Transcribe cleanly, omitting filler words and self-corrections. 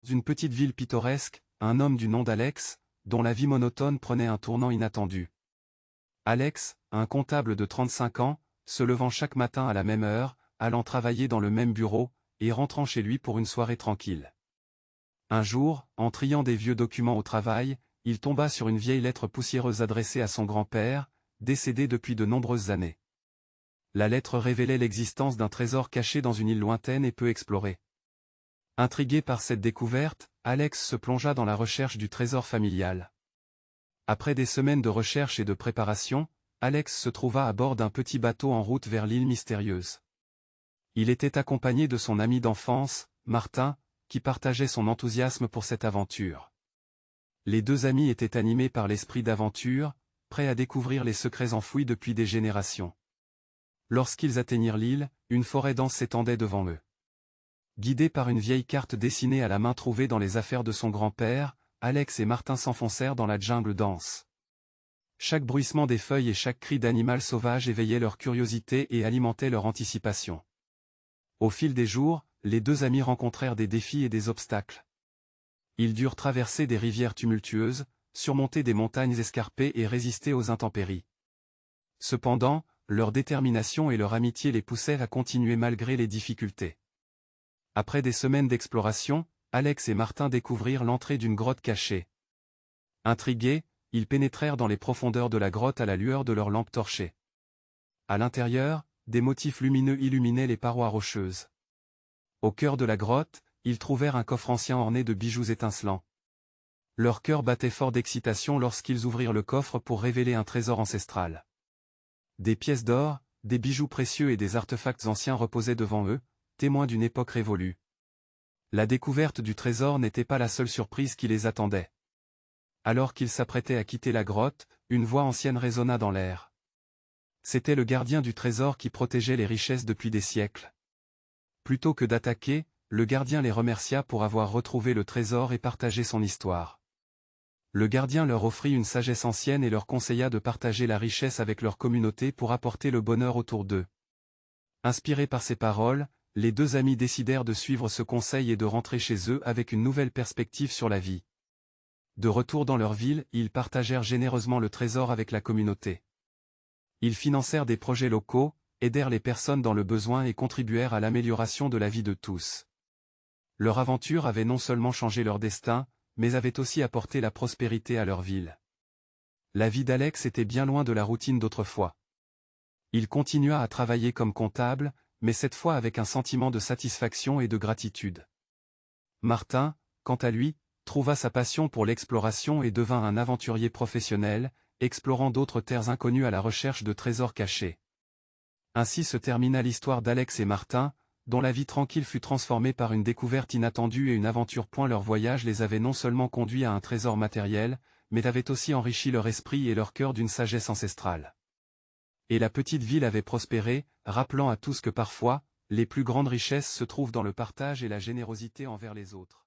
une petite ville pittoresque, un homme du nom d'Alex, dont la vie monotone prenait un tournant inattendu. Alex, un comptable de 35 ans, se levant chaque matin à la même heure, allant travailler dans le même bureau, et rentrant chez lui pour une soirée tranquille. Un jour, en triant des vieux documents au travail, il tomba sur une vieille lettre poussiéreuse adressée à son grand-père, décédé depuis de nombreuses années. La lettre révélait l'existence d'un trésor caché dans une île lointaine et peu explorée. Intrigué par cette découverte, Alex se plongea dans la recherche du trésor familial. Après des semaines de recherche et de préparation, Alex se trouva à bord d'un petit bateau en route vers l'île mystérieuse. Il était accompagné de son ami d'enfance, Martin, qui partageait son enthousiasme pour cette aventure. Les deux amis étaient animés par l'esprit d'aventure, prêts à découvrir les secrets enfouis depuis des générations. Lorsqu'ils atteignirent l'île, une forêt dense s'étendait devant eux. Guidés par une vieille carte dessinée à la main trouvée dans les affaires de son grand-père, Alex et Martin s'enfoncèrent dans la jungle dense. Chaque bruissement des feuilles et chaque cri d'animal sauvage éveillait leur curiosité et alimentait leur anticipation. Au fil des jours, les deux amis rencontrèrent des défis et des obstacles. Ils durent traverser des rivières tumultueuses, surmonter des montagnes escarpées et résister aux intempéries. Cependant, leur détermination et leur amitié les poussèrent à continuer malgré les difficultés. Après des semaines d'exploration, Alex et Martin découvrirent l'entrée d'une grotte cachée. Intrigués, ils pénétrèrent dans les profondeurs de la grotte à la lueur de leurs lampes torchées. À l'intérieur, des motifs lumineux illuminaient les parois rocheuses. Au cœur de la grotte, ils trouvèrent un coffre ancien orné de bijoux étincelants. Leur cœur battait fort d'excitation lorsqu'ils ouvrirent le coffre pour révéler un trésor ancestral. Des pièces d'or, des bijoux précieux et des artefacts anciens reposaient devant eux, témoins d'une époque révolue. La découverte du trésor n'était pas la seule surprise qui les attendait. Alors qu'ils s'apprêtaient à quitter la grotte, une voix ancienne résonna dans l'air. C'était le gardien du trésor qui protégeait les richesses depuis des siècles. Plutôt que d'attaquer, le gardien les remercia pour avoir retrouvé le trésor et partagé son histoire. Le gardien leur offrit une sagesse ancienne et leur conseilla de partager la richesse avec leur communauté pour apporter le bonheur autour d'eux. Inspirés par ces paroles, les deux amis décidèrent de suivre ce conseil et de rentrer chez eux avec une nouvelle perspective sur la vie. De retour dans leur ville, ils partagèrent généreusement le trésor avec la communauté. Ils financèrent des projets locaux, aidèrent les personnes dans le besoin et contribuèrent à l'amélioration de la vie de tous. Leur aventure avait non seulement changé leur destin, mais avait aussi apporté la prospérité à leur ville. La vie d'Alex était bien loin de la routine d'autrefois. Il continua à travailler comme comptable, mais cette fois avec un sentiment de satisfaction et de gratitude. Martin, quant à lui, trouva sa passion pour l'exploration et devint un aventurier professionnel, explorant d'autres terres inconnues à la recherche de trésors cachés. Ainsi se termina l'histoire d'Alex et Martin, dont la vie tranquille fut transformée par une découverte inattendue et une aventure. Leur voyage les avait non seulement conduits à un trésor matériel, mais avait aussi enrichi leur esprit et leur cœur d'une sagesse ancestrale. Et la petite ville avait prospéré, rappelant à tous que parfois, les plus grandes richesses se trouvent dans le partage et la générosité envers les autres.